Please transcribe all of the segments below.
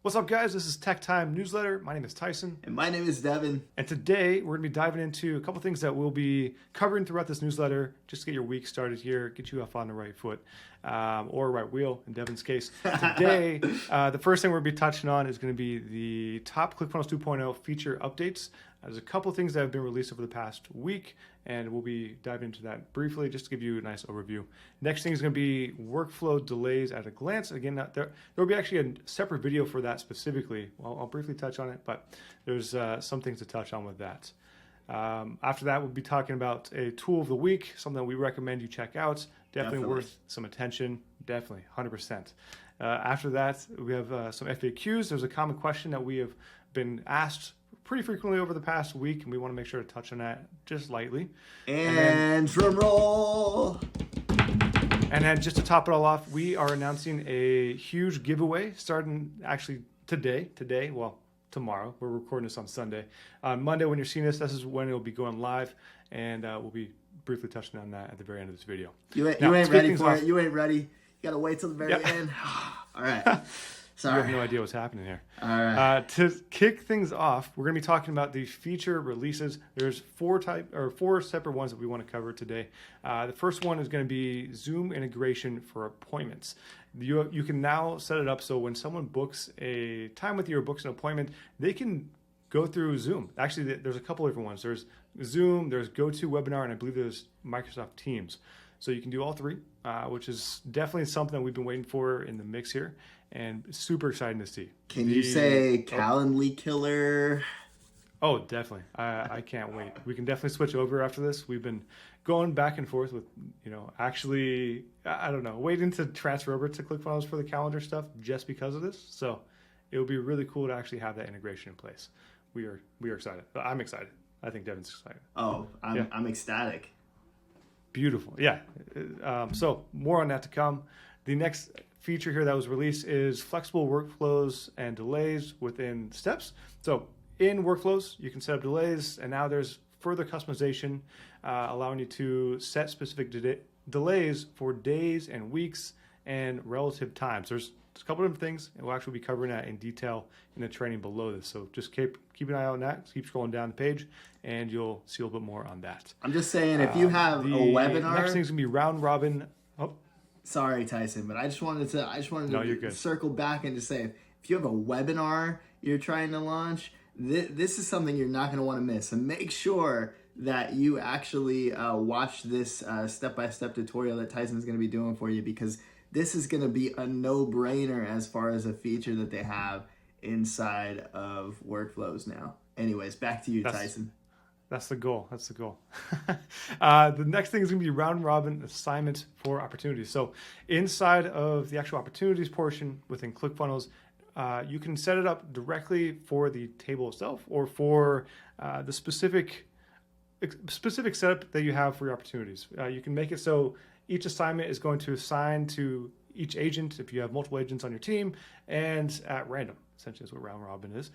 What's up, guys? This is Tech Time Newsletter. My name is Tyson. And my name is Devon. And today we're going to be diving into a couple things that we'll be covering throughout this newsletter just to get your week started here, get you off on the right foot or right wheel in Devon's case. Today, the first thing we're going to be touching on is going to be the top ClickFunnels 2.0 feature updates. There's a couple things that have been released over the past week, and we'll be diving into that briefly just to give you a nice overview. Next thing is going to be workflow delays at a glance. Again, there will be actually a separate video for that specifically. I'll briefly touch on it, but there's some things to touch on with that. After that, we'll be talking about a tool of the week, something that we recommend you check out. Definitely worth some attention. Definitely, 100%. After that, we have some FAQs. There's a common question that we have been asked pretty frequently over the past week, and we want to make sure to touch on that just lightly. And drum roll! And then just to top it all off, we are announcing a huge giveaway starting actually today, well, tomorrow. We're recording this on Sunday. On Monday, when you're seeing this is when it'll be going live, and we'll be briefly touching on that at the very end of this video. You ain't ready for it. You ain't ready. You got to wait till the very end. All right. Sorry. You have no idea what's happening here. All right. To kick things off, we're going to be talking about the feature releases. There's four separate ones that we want to cover today. The first one is going to be Zoom integration for appointments. You can now set it up so when someone books a time with you or books an appointment, they can go through Zoom. Actually, there's a couple different ones. There's Zoom, there's GoToWebinar, and I believe there's Microsoft Teams. So you can do all three, which is definitely something that we've been waiting for in the mix here, and super exciting to see. Can you say Calendly killer? Oh, definitely. I can't wait. We can definitely switch over after this. We've been going back and forth with, actually, I don't know, waiting to transfer over to ClickFunnels for the calendar stuff just because of this. So it would be really cool to actually have that integration in place. We are excited. I'm excited. I think Devon's excited. Oh, I'm ecstatic. Beautiful. Yeah. So more on that to come. The next feature here that was released is flexible workflows and delays within steps. So in workflows, you can set up delays, and now there's further customization, allowing you to set specific delays for days and weeks and relative times. There's a couple of different things, and we'll actually be covering that in detail in the training below this. So just keep an eye out on that. Keep scrolling down the page, and you'll see a little bit more on that. I'm just saying, if you have a webinar, next thing's gonna be round robin. Oh, sorry, Tyson, but I just wanted to circle back and just say, if you have a webinar you're trying to launch, this is something you're not going to want to miss. And make sure that you actually watch this step-by-step tutorial that Tyson is going to be doing for you, because this is going to be a no-brainer as far as a feature that they have inside of workflows now. Anyways, back to you, Tyson. That's the goal. The next thing is going to be round robin assignments for opportunities. So inside of the actual opportunities portion within ClickFunnels, you can set it up directly for the table itself or for the specific setup that you have for your opportunities. You can make it so each assignment is going to assign to each agent if you have multiple agents on your team, and at random. Essentially is what round robin is.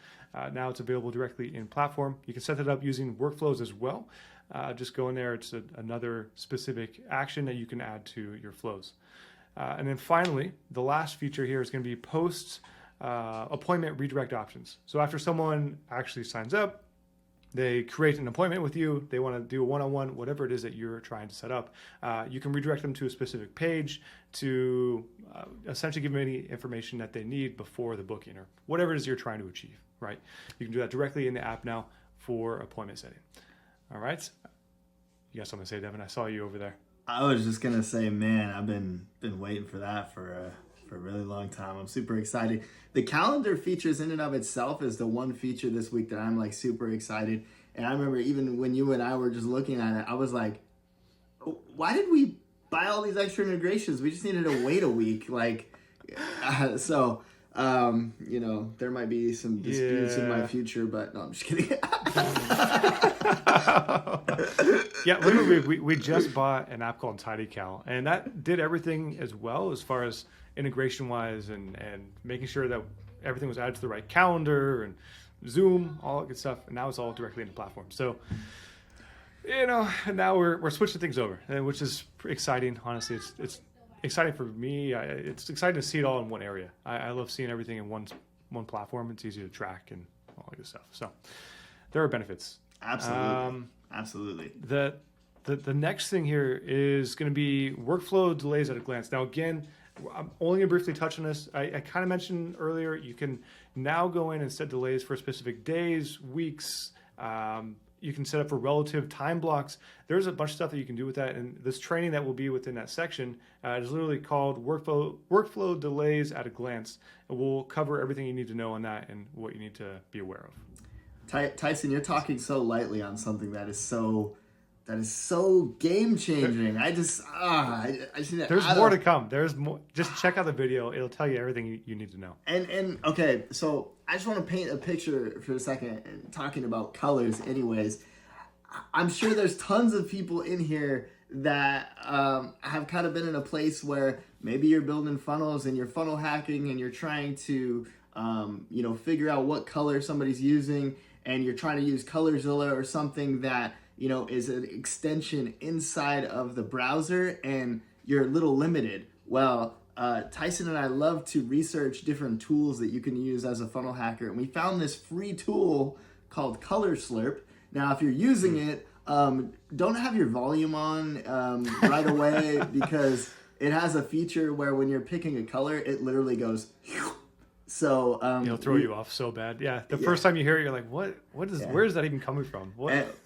Now it's available directly in platform. You can set that up using workflows as well. Just go in there. It's another specific action that you can add to your flows. And then finally, the last feature here is going to be post appointment redirect options. So after someone actually signs up, they create an appointment with you, they want to do a one-on-one, whatever it is that you're trying to set up, you can redirect them to a specific page to essentially give them any information that they need before the booking or whatever it is you're trying to achieve, right? You can do that directly in the app now for appointment setting. All right? You got something to say, Devon? I saw you over there. I was just going to say, man, I've been waiting for that for a really long time. I'm super excited. The calendar features in and of itself is the one feature this week that I'm like super excited. And I remember even when you and I were just looking at it, I was like, why did we buy all these extra integrations? We just needed to wait a week. There might be some disputes in my future, but no, I'm just kidding. Yeah, literally, we just bought an app called TidyCal, and that did everything as well as far as integration-wise and making sure that everything was added to the right calendar and Zoom, all that good stuff. And now it's all directly in the platform. So, now we're switching things over, which is exciting. Honestly, it's exciting for me. It's exciting to see it all in one area. I love seeing everything in one one platform. It's easy to track and all that good stuff. So there are benefits. Absolutely. The next thing here is going to be workflow delays at a glance. Now, again, I'm only going to briefly touch on this. I kind of mentioned earlier, you can now go in and set delays for specific days, weeks. You can set up for relative time blocks. There's a bunch of stuff that you can do with that. And this training that will be within that section is literally called workflow delays at a glance. And we'll cover everything you need to know on that and what you need to be aware of. Tyson, you're talking so lightly on something that is so game changing. I see that. There's more to come. There's more. Just check out the video. It'll tell you everything you need to know. And okay, so I just want to paint a picture for a second, talking about colors anyways. I'm sure there's tons of people in here that have kind of been in a place where maybe you're building funnels and you're funnel hacking and you're trying to figure out what color somebody's using, and you're trying to use ColorSlurp or something that is an extension inside of the browser, and you're a little limited. Well, Tyson and I love to research different tools that you can use as a funnel hacker, and we found this free tool called ColorSlurp. Now, if you're using it, don't have your volume on right away, because it has a feature where when you're picking a color, it literally goes. So it'll throw you off so bad. Yeah, first time you hear it, you're like, "What is? Yeah. Where is that even coming from?"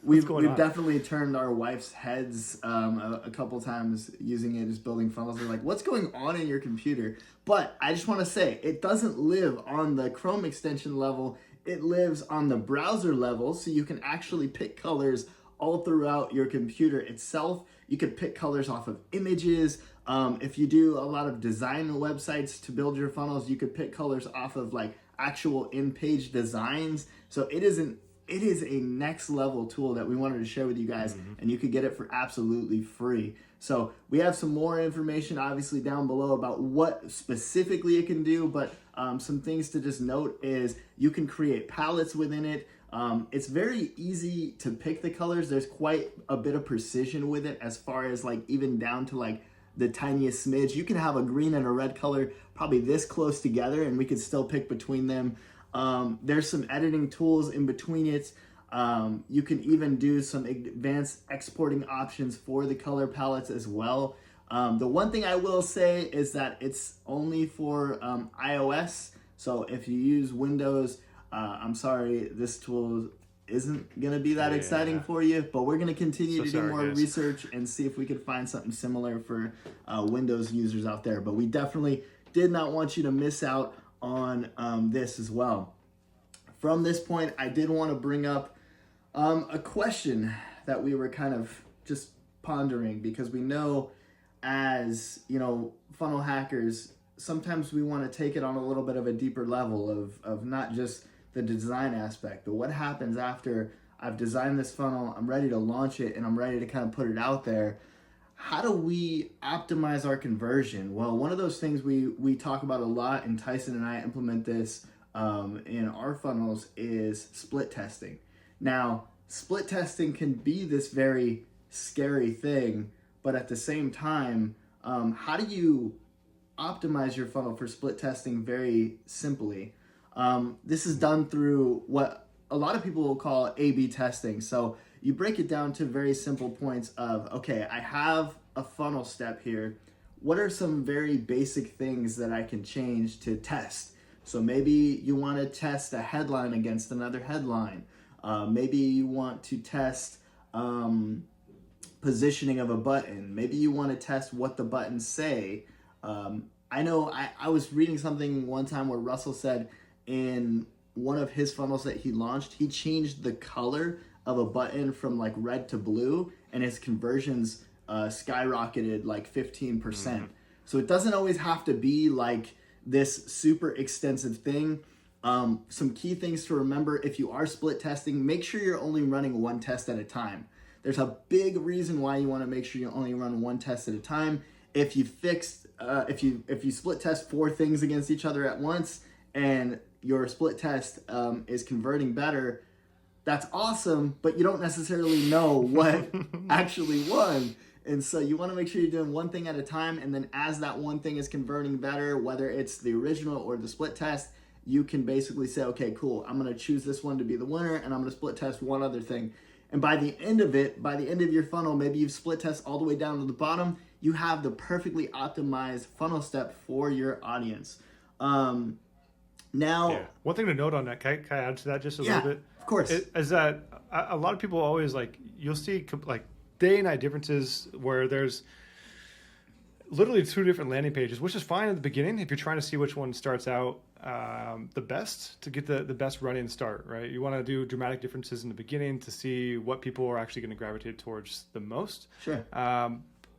We've definitely turned our wife's heads a couple times using it as building funnels. They're like, "What's going on in your computer?" But I just want to say, it doesn't live on the Chrome extension level. It lives on the browser level, so you can actually pick colors all throughout your computer itself. You could pick colors off of images. If you do a lot of design websites to build your funnels, you could pick colors off of like actual in-page designs. So it is a next level tool that we wanted to share with you guys, and you could get it for absolutely free. So we have some more information obviously down below about what specifically it can do, but some things to just note is you can create palettes within it. It's very easy to pick the colors. There's quite a bit of precision with it, as far as like even down to like the tiniest smidge. You can have a green and a red color probably this close together, and we could still pick between them. There's some editing tools in between it. You can even do some advanced exporting options for the color palettes as well. The one thing I will say is that it's only for iOS. So if you use Windows, I'm sorry, this tool isn't going to be that exciting for you, but we're going to continue to do more research and see if we could find something similar for Windows users out there. But we definitely did not want you to miss out on this as well. From this point, I did want to bring up a question that we were kind of just pondering, because we know as, funnel hackers, sometimes we want to take it on a little bit of a deeper level of not just the design aspect, but what happens after I've designed this funnel, I'm ready to launch it, and I'm ready to kind of put it out there. How do we optimize our conversion? Well, one of those things we talk about a lot, and Tyson and I implement this in our funnels, is split testing. Now, split testing can be this very scary thing, but at the same time, how do you optimize your funnel for split testing very simply? This is done through what a lot of people will call A/B testing. So you break it down to very simple points of, okay, I have a funnel step here. What are some very basic things that I can change to test? So maybe you want to test a headline against another headline. Maybe you want to test positioning of a button. Maybe you want to test what the buttons say. I know I was reading something one time where Russell said in one of his funnels that he launched, he changed the color of a button from like red to blue, and his conversions skyrocketed like 15%. So it doesn't always have to be like this super extensive thing. Some key things to remember: if you are split testing, make sure you're only running one test at a time. There's a big reason why you want to make sure you only run one test at a time. If you split test 4 things against each other at once, and your split test is converting better, that's awesome, but you don't necessarily know what actually won. And so you want to make sure you're doing one thing at a time, and then as that one thing is converting better, whether it's the original or the split test, you can basically say, okay, cool, I'm going to choose this one to be the winner, and I'm going to split test one other thing. And by the end of it, by the end of your funnel, maybe you've split test all the way down to the bottom, you have the perfectly optimized funnel step for your audience. Now, one thing to note on that, can I add to that just a little bit? Of course. Is that a lot of people always you'll see day and night differences where there's literally 2 different landing pages, which is fine at the beginning if you're trying to see which one starts out the best to get the best running start, right? You want to do dramatic differences in the beginning to see what people are actually going to gravitate towards the most. Sure.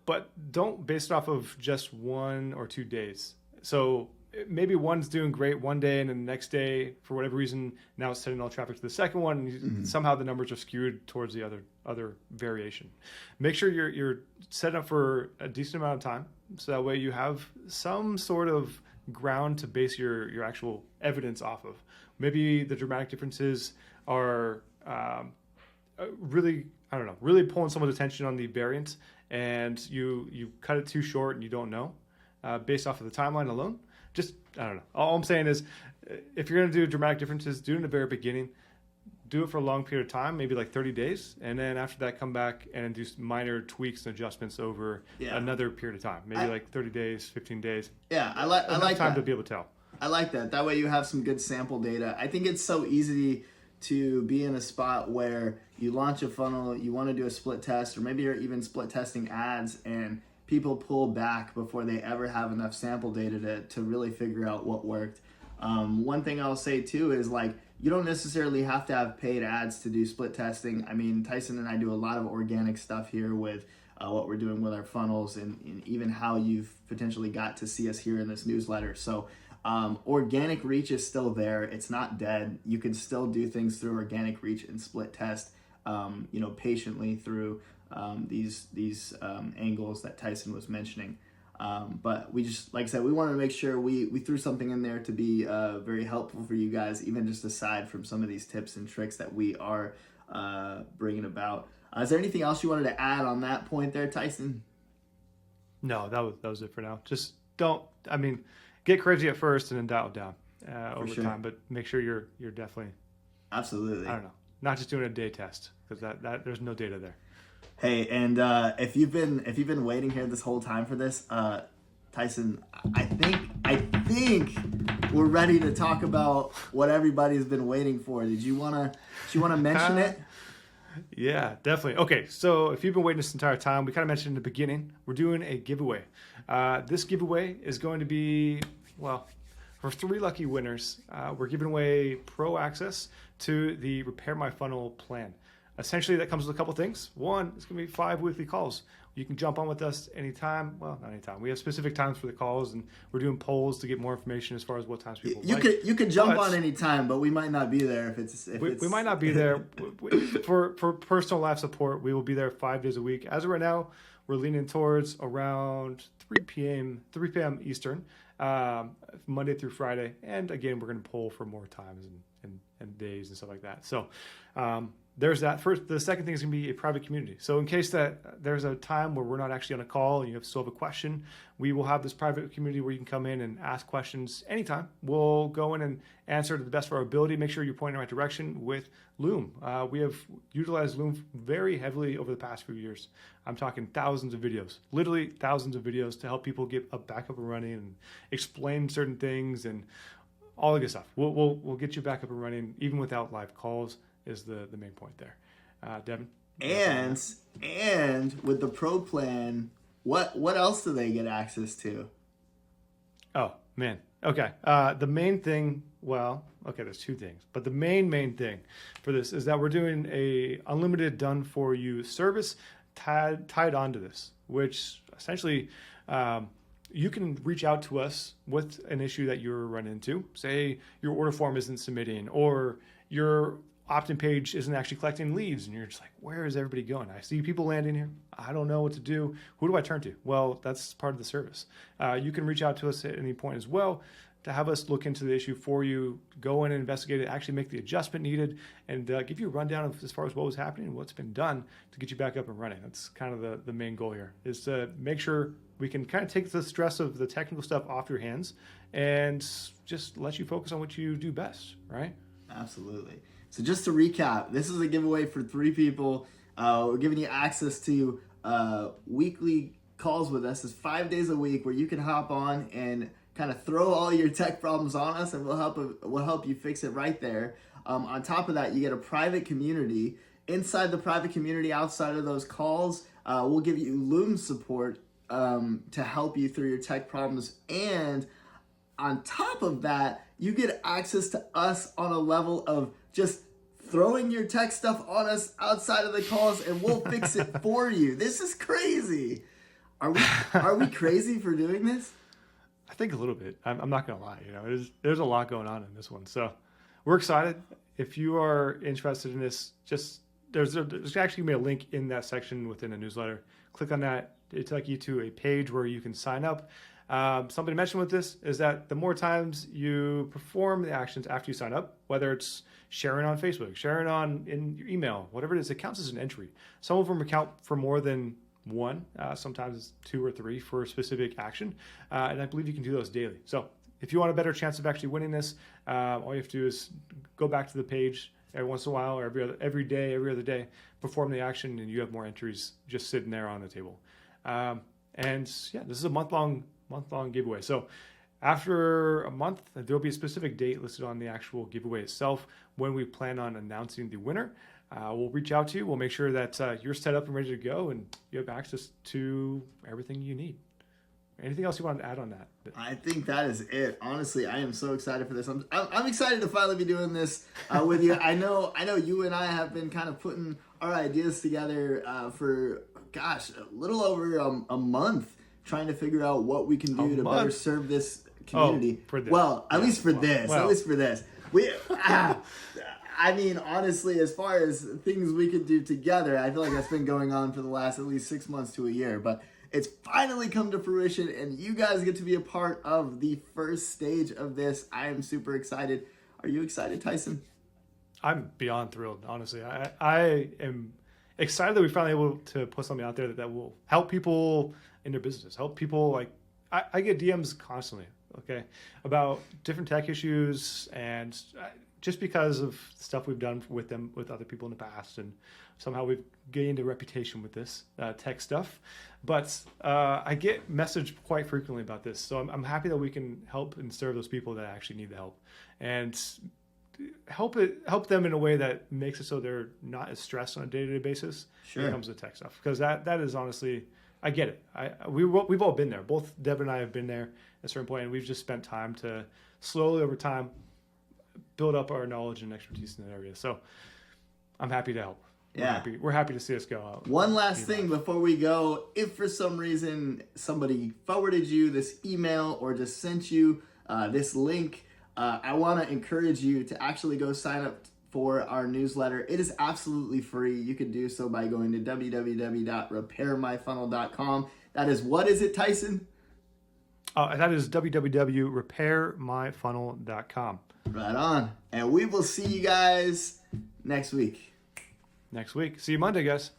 But don't base it off of just 1 or 2 days. So maybe one's doing great one day, and then the next day, for whatever reason, now it's sending all traffic to the second one, and somehow the numbers are skewed towards the other variation. Make sure you're set up for a decent amount of time, so that way you have some sort of ground to base your actual evidence off of. Maybe the dramatic differences are really pulling someone's attention on the variant, and you cut it too short and you don't know based off of the timeline alone. Just, I don't know. All I'm saying is, if you're going to do dramatic differences, do it in the very beginning. Do it for a long period of time, maybe 30 days. And then after that, come back and do minor tweaks and adjustments over another period of time. Maybe 30 days, 15 days. Yeah, I like time that. to be able to tell. I like that. That way you have some good sample data. I think it's so easy to be in a spot where you launch a funnel, you want to do a split test, or maybe you're even split testing ads, and people pull back before they ever have enough sample data to really figure out what worked. One thing I'll say too is you don't necessarily have to have paid ads to do split testing. I mean, Tyson and I do a lot of organic stuff here with what we're doing with our funnels and even how you've potentially got to see us here in this newsletter. So organic reach is still there. It's not dead. You can still do things through organic reach and split test, patiently through these angles that Tyson was mentioning. But we just, like I said, we wanted to make sure we threw something in there to be very helpful for you guys, even just aside from some of these tips and tricks that we are bringing about. Is there anything else you wanted to add on that point there, Tyson? No, that was it for now. Just get crazy at first and then dial it down over time, but make sure you're definitely absolutely. I don't know, not just doing a day test, because that there's no data there. Hey, and if you've been waiting here this whole time for this, Tyson, I think we're ready to talk about what everybody's been waiting for. Do you wanna mention it? Yeah, definitely. Okay, so if you've been waiting this entire time, we kind of mentioned in the beginning, we're doing a giveaway. This giveaway is going to be, for 3 lucky winners, we're giving away pro access to the Repair My Funnel plan. Essentially, that comes with a couple things. One, it's going to be 5 weekly calls. You can jump on with us anytime. Well, not anytime. We have specific times for the calls, and we're doing polls to get more information as far as what times people you could jump on anytime, but we might not be there if we might not be there. For personal life support, we will be there 5 days a week. As of right now, we're leaning towards around 3 p.m. Eastern, Monday through Friday. And again, we're going to poll for more times and days and stuff like that. So there's that. First, the second thing is going to be a private community. So in case that there's a time where we're not actually on a call and you still have a question, we will have this private community where you can come in and ask questions anytime. We'll go in and answer to the best of our ability. Make sure you're pointing in the right direction with Loom. We have utilized Loom very heavily over the past few years. I'm talking thousands of videos, literally thousands of videos to help people get back up and running and explain certain things and all the good stuff. We'll get you back up and running even without live calls. Is the main point there, Devon? And with the pro plan, what else do they get access to? Oh man, okay. The main thing, there's 2 things, but the main thing for this is that we're doing a unlimited done for you service tied onto this, which essentially you can reach out to us with an issue that you're running into. Say your order form isn't submitting, or your opt-in page isn't actually collecting leads, and you're just like, where is everybody going? I see people landing here. I don't know what to do. Who do I turn to? Well, that's part of the service. You can reach out to us at any point as well. to have us look into the issue for you, go in and investigate it, actually make the adjustment needed, and give you a rundown of as far as what was happening and what's been done to get you back up and running. That's kind of the main goal here, is to make sure we can kind of take the stress of the technical stuff off your hands and just let you focus on what you do best, right? Absolutely. So just to recap, this is a giveaway for 3 people. We're giving you access to weekly calls with us. It's 5 days a week where you can hop on and kind of throw all your tech problems on us, and we'll help you fix it right there. On top of that, you get a private community. Inside the private community, outside of those calls, we'll give you Loom support to help you through your tech problems. And on top of that, you get access to us on a level of just throwing your tech stuff on us outside of the calls, and we'll fix it for you. This is crazy. Are we crazy for doing this? I think a little bit. I'm not going to lie. There's a lot going on in this one. So we're excited. If you are interested in this, just there's actually going to be a link in that section within the newsletter. Click on that. It'll take you to a page where you can sign up. Something to mention with this is that the more times you perform the actions after you sign up, whether it's sharing on Facebook, sharing in your email, whatever it is, it counts as an entry. Some of them account for more than one, sometimes it's 2 or 3 for a specific action, and I believe you can do those daily. So if you want a better chance of actually winning this, all you have to do is go back to the page every once in a while, or every other day, perform the action, and you have more entries just sitting there on the table. And yeah, this is a month-long giveaway. So after a month, there'll be a specific date listed on the actual giveaway itself when we plan on announcing the winner. We'll reach out to you. We'll make sure that you're set up and ready to go, and you have access to everything you need. Anything else you want to add on that? I think that is it. Honestly, I am so excited for this. I'm excited to finally be doing this with you. I know you and I have been kind of putting our ideas together for, a little over a month, trying to figure out what we can do to better serve this community. For this. Well, at least for this. I mean, honestly, as far as things we could do together, I feel like that's been going on for the last at least 6 months to a year. But it's finally come to fruition, and you guys get to be a part of the first stage of this. I am super excited. Are you excited, Tyson? I'm beyond thrilled, honestly. I am excited that we're finally able to put something out there that will help people in their business, help people. Like, I get DMs constantly, okay, about different tech issues, and just because of stuff we've done with other people in the past, and somehow we've gained a reputation with this tech stuff. But I get messaged quite frequently about this, so I'm happy that we can help and serve those people that actually need the help, and help them in a way that makes it so they're not as stressed on a day-to-day basis when it comes to tech stuff. Because that is honestly, I get it. We've all been there. Both Devon and I have been there at a certain point, and we've just spent time to slowly over time build up our knowledge and expertise in that area. So I'm happy to help. We're happy to see us go out. One last thing before we go. If for some reason somebody forwarded you this email or just sent you this link, I want to encourage you to actually go sign up for our newsletter. It is absolutely free. You can do so by going to www.repairmyfunnel.com. That is, what is it, Tyson? That is www.repairmyfunnel.com. Right on. And we will see you guys next week. See you Monday, guys.